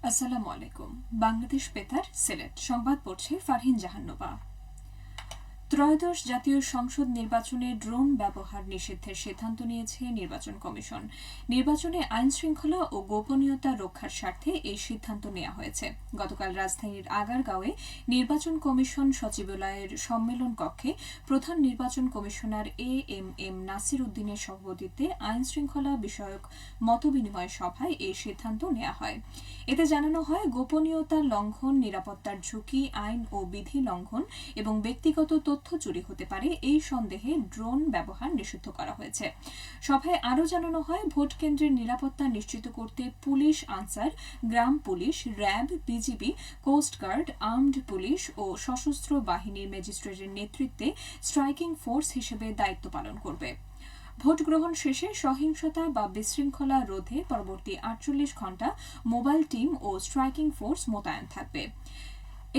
আসসালামু আলাইকুম। বাংলাদেশ বেতার সিলেট সংবাদ পড়ছে ফারহিন জাহান্নুবা। ত্রয়োদশ জাতীয় সংসদ নির্বাচনে ড্রোন ব্যবহার নিষিদ্ধের সিদ্ধান্ত নিয়েছে নির্বাচন কমিশন। নির্বাচনে আইনশৃঙ্খলা ও গোপনীয়তা রক্ষার স্বার্থে এই সিদ্ধান্ত নেওয়া হয়েছে। গতকাল রাজধানীর আগারগাঁওয়ে নির্বাচন কমিশন সচিবালয়ের সম্মেলন কক্ষে প্রধান নির্বাচন কমিশনার এম নাসির উদ্দিনের সভাপতিত্বে আইনশৃঙ্খলা বিষয়ক মতবিনিময় সভায় এই সিদ্ধান্ত নেওয়া হয়। এতে জানানো হয়, গোপনীয়তা লঙ্ঘন, নিরাপত্তার ঝুঁকি, আইন ও বিধি লঙ্ঘন এবং ব্যক্তিগত তথ্য চুরি হতে পারে এই সন্দেহে ড্রোন ব্যবহার নিষিদ্ধ করা হয়েছে। সভায় আরও জানানো হয়, ভোট কেন্দ্রের নিরাপত্তা নিশ্চিত করতে পুলিশ আনসার, গ্রাম police, RAB, BGB, coast guard, armed police ও সশস্ত্র বাহিনীর ম্যাজিস্ট্রেটের নেতৃত্বে স্ট্রাইকিং ফোর্স হিসেবে দায়িত্ব পালন করবে। ভোট গ্রহণ শেষে সহিংসতা বা বিশৃঙ্খলা রোধে পরবর্তী ৪৮ ঘণ্টা মোবাইল টিম ও স্ট্রাইকিং ফোর্স মোতায়েন থাকবে।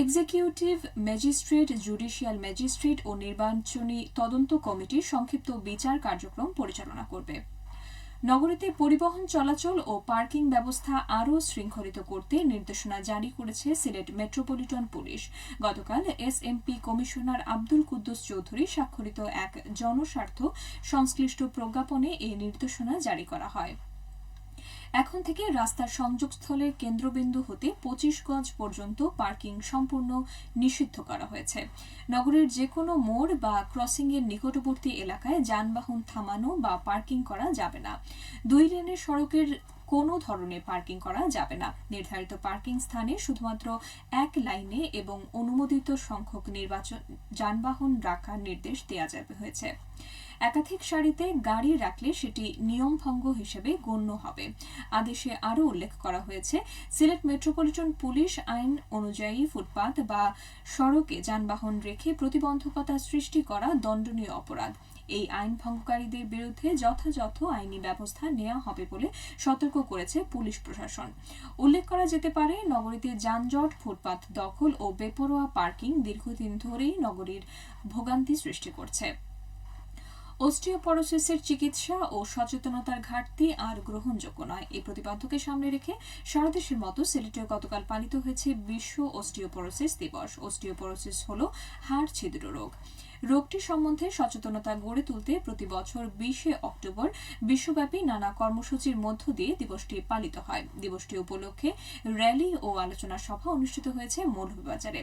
এক্সিকিউটিভ ম্যাজিস্ট্রেট, জুডিশিয়াল ম্যাজিস্ট্রেট ও নির্বাচনী তদন্ত কমিটি সংক্ষিপ্ত বিচার কার্যক্রম পরিচালনা করবে। নগরীতে পরিবহন চলাচল ও পার্কিং ব্যবস্থা আরও শৃঙ্খলিত করতে নির্দেশনা জারি করেছে সিলেট মেট্রোপলিটন পুলিশ। গতকাল এসএমপি কমিশনার আব্দুল কুদ্দুস চৌধুরী স্বাক্ষরিত এক জনস্বার্থ সংশ্লিষ্ট প্রজ্ঞাপনে এই নির্দেশনা জারি করা হয়। এখন থেকে রাস্তার সংযোগস্থলের কেন্দ্রবিন্দু হতে ২৫ গজ পর্যন্ত পার্কিং সম্পূর্ণ নিষিদ্ধ করা হয়েছে। নগরের যেকোনো মোড় বা ক্রসিংয়ের নিকটবর্তী এলাকায় যানবাহন থামানো বা পার্কিং করা যাবে না। ২ লেনের সড়কের কোনো ধরনের পার্কিং করা যাবে না। নির্ধারিত পার্কিং স্থানে শুধুমাত্র এক লাইনে এবং অনুমোদিত সংখ্যক যানবাহন রাখার নির্দেশ দেওয়া হয়েছে। একাধিক সারিতে গাড়ি রাখলে সেটি নিয়মভঙ্গ হিসেবে গণ্য হবে। আদেশে আরও উল্লেখ করা হয়েছে, সিলেট মেট্রোপলিটন পুলিশ আইন অনুযায়ী ফুটপাত বা সড়কে যানবাহন রেখে প্রতিবন্ধকতা সৃষ্টি করা দণ্ডনীয় অপরাধ। এই আইন ভঙ্গকারীদের বিরুদ্ধে যথাযথ আইনি ব্যবস্থা নেওয়া হবে বলে সতর্ক করেছে পুলিশ প্রশাসন। উল্লেখ করা যেতে পারে, নগরীতে যানজট, ফুটপাত দখল ও বেপরোয়া পার্কিং দীর্ঘদিন ধরেই নগরীর ভোগান্তি সৃষ্টি করছে। অস্টিওপরোসিসের চিকিৎসা ও সচেতনতার ঘাটতি আর গ্রহণযোগ্য নয়। এই প্রতিপাদ্যকে সামনে রেখে সারা দেশের মতো সিলেটেও গতকাল পালিত হয়েছে বিশ্ব অস্টিওপরোসিস দিবস। অস্টিওপরোসিস হল হাড় ছিদ্র রোগ। রোগটি সম্বন্ধে সচেতনতা গড়ে তুলতে প্রতি বছর ২০ অক্টোবর বিশ্বব্যাপী নানা কর্মসূচির মধ্য দিয়ে দিবসটি পালিত হয়। দিবসটি উপলক্ষে র্যালি ও আলোচনা সভা অনুষ্ঠিত হয়েছে মৌলভীবাজারে।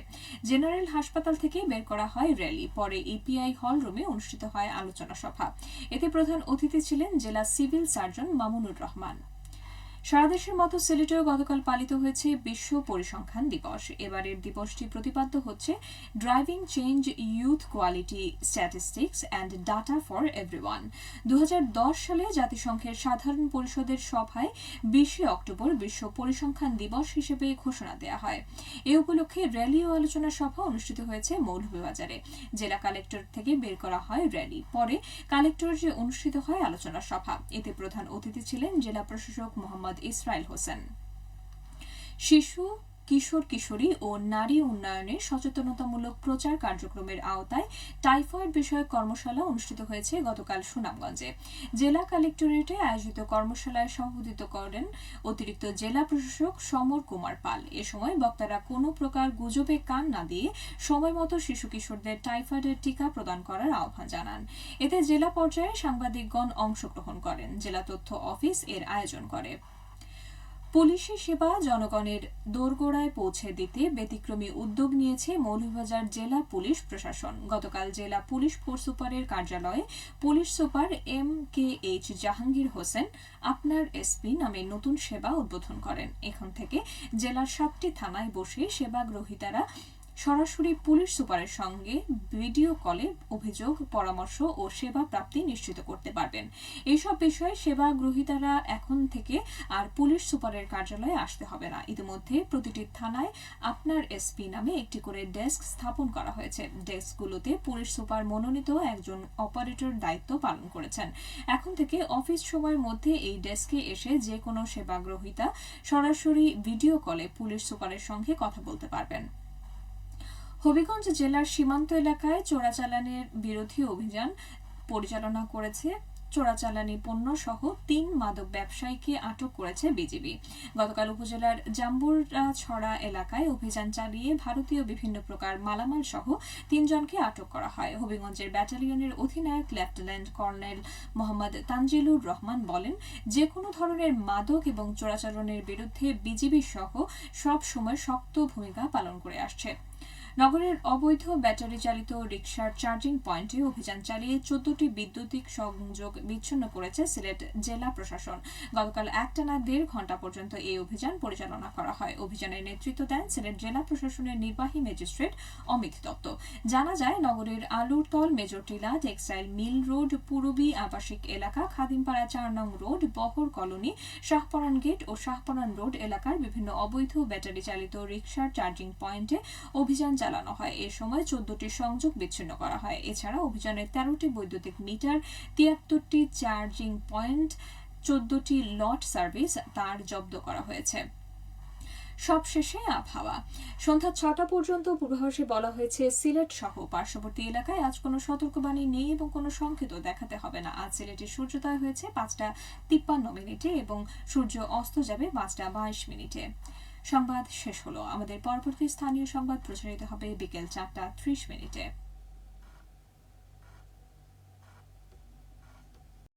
জেনারেল হাসপাতাল থেকে বের করা হয় র্যালি, পরে ইপিআই হল রুমে অনুষ্ঠিত হয় আলোচনা সভা। এতে প্রধান অতিথি ছিলেন জেলা সিভিল সার্জন মামুনুর রহমান। সারা দেশের মতো সিলেটেও গতকাল পালিত হয়েছে বিশ্ব পরিসংখ্যান দিবস। এবারের দিবসটি প্রতিপাদ্য হচ্ছে driving change youth quality statistics and data for everyone. ২০১০ সালে জাতিসংঘের সাধারণ পরিষদের সভায় ২০ অক্টোবর বিশ্ব পরিসংখ্যান দিবস হিসেবে ঘোষণা দেওয়া হয়। এ উপলক্ষে র্যালি ও আলোচনা সভা অনুষ্ঠিত হয়েছে মৌলভীবাজারে। জেলা কালেক্টর থেকে বের করা হয় র্যালি, পরে কালেক্টরেটে অনুষ্ঠিত হয় আলোচনা সভা। এতে প্রধান অতিথি ছিলেন জেলা প্রশাসক মোহাম্মদ ইসরাইল হোসেন। শিশু, কিশোর কিশোরী ও নারী উন্নয়নে সচেতনতামূলক প্রচার কার্যক্রমের আওতায় টাইফয়েড বিষয়ক কর্মশালা অনুষ্ঠিত হয়েছে গতকাল সুনামগঞ্জে। জেলা কালেক্টরেটে আয়োজিত কর্মশালায় সভাপতিত্ব করেন অতিরিক্ত জেলা প্রশাসক সমর কুমার পাল। এ সময় বক্তারা কোনো প্রকার গুজবে কান না দিয়ে সময়মতো শিশু কিশোরদের টাইফয়েডের টিকা প্রদান করার আহ্বান জানান। এতে জেলা পর্যায়ে সাংবাদিকগণ অংশগ্রহণ করেন। জেলা তথ্য অফিস এর আয়োজন করে। পুলিশি সেবা জনগণের দোরগোড়ায় পৌঁছে দিতে ব্যতিক্রমী উদ্যোগ নিয়েছে মৌলভীবাজার জেলা পুলিশ প্রশাসন। গতকাল জেলা পুলিশ সুপারের কার্যালয়ে police super MKH Jahangir Hossain আপনার এসপি নামে নতুন সেবা উদ্বোধন করেন। এখন থেকে জেলার ৭টি থানায় বসে সেবা গ্রহীতারা সরাসরি পুলিশ সুপারের সঙ্গে ভিডিও কলে অভিযোগ, পরামর্শ ও সেবা প্রাপ্তি নিশ্চিত করতে পারবেন। এইসব বিষয়ে সেবা গ্রহীতারা এখন থেকে আর পুলিশ সুপারের কার্যালয়ে আসতে হবে না। ইতিমধ্যে প্রতিটি থানায় আপনার এসপি নামে একটি করে ডেস্ক স্থাপন করা হয়েছে। ডেস্কগুলোতে পুলিশ সুপার মনোনীত একজন অপারেটর দায়িত্ব পালন করেছেন। এখন থেকে অফিস সময়ের মধ্যে এই ডেস্কে এসে যে কোনো সেবা গ্রহীতা সরাসরি ভিডিও কলে পুলিশ সুপারের সঙ্গে কথা বলতে পারবেন। হবিগঞ্জ জেলার সীমান্ত এলাকায় চোরাচালানের বিরোধী অভিযান পরিচালনা করেছে চোরাচালানি পণ্য সহ 3 মাদক ব্যবসায়ীকে আটক করেছে বিজিবি। গতকাল উপজেলার জাম্বুরাছড়া এলাকায় অভিযান চালিয়ে ভারতীয় বিভিন্ন প্রকার মালামাল সহ 3 জনকে আটক করা হয়। হবিগঞ্জের ব্যাটালিয়নের অধিনায়ক লেফটেন্যান্ট কর্নেল মোহাম্মদ তানজিলুর রহমান বলেন, যে কোনো ধরনের মাদক এবং চোরাচালানের বিরুদ্ধে বিজিবি সহ সব সময় শক্ত ভূমিকা পালন করে আসছে। নগরের অবৈধ ব্যাটারি চালিত রিকশার চার্জিং পয়েন্টে অভিযান চালিয়ে 14টি বৈদ্যুতিক সংযোগ বিচ্ছিন্ন করেছে সিলেট জেলা প্রশাসন। গতকাল একটানা 1.5 ঘণ্টা পর্যন্ত এই অভিযান পরিচালনা করা হয়। অভিযানের নেতৃত্ব দেন সিলেট জেলা প্রশাসনের নির্বাহী ম্যাজিস্ট্রেট অমিত দত্ত। জানা যায়, নগরের Alurtal, Majortila, textile mill road, Purbi আবাসিক এলাকা, খাদিমপাড়া 4 নং road, Bahar colony, Shahporan gate ও শাহপরান রোড এলাকার বিভিন্ন অবৈধ ব্যাটারি চালিত রিকশার চার্জিং পয়েন্টে অভিযান চালানো হয়। এ সময় 14টি সংযোগ বিচ্ছিন্ন করা হয়। এছাড়া অভিযানে 13টি বৈদ্যুতিক মিটার, 73টি চার্জিং পয়েন্ট, 14টি লট সার্ভিস তার জব্দ করা হয়েছে। সবশেষে আবহাওয়া। সন্ধ্যা 6টা পর্যন্ত পূর্বাভাসে বলা হয়েছে, সিলেট সহ পার্শ্ববর্তী এলাকায় আজ কোনো সতর্কবাণী নেই এবং কোনো সংকেত দেখাতে হবে না। আজ সিলেটে সূর্যোদয় হয়েছে 5:53 এবং সূর্য অস্ত যাবে 5:22। সংবাদ শেষ হলো। আমাদের পরবর্তী স্থানীয় সংবাদ প্রচারিত হবে বিকেল 4:30।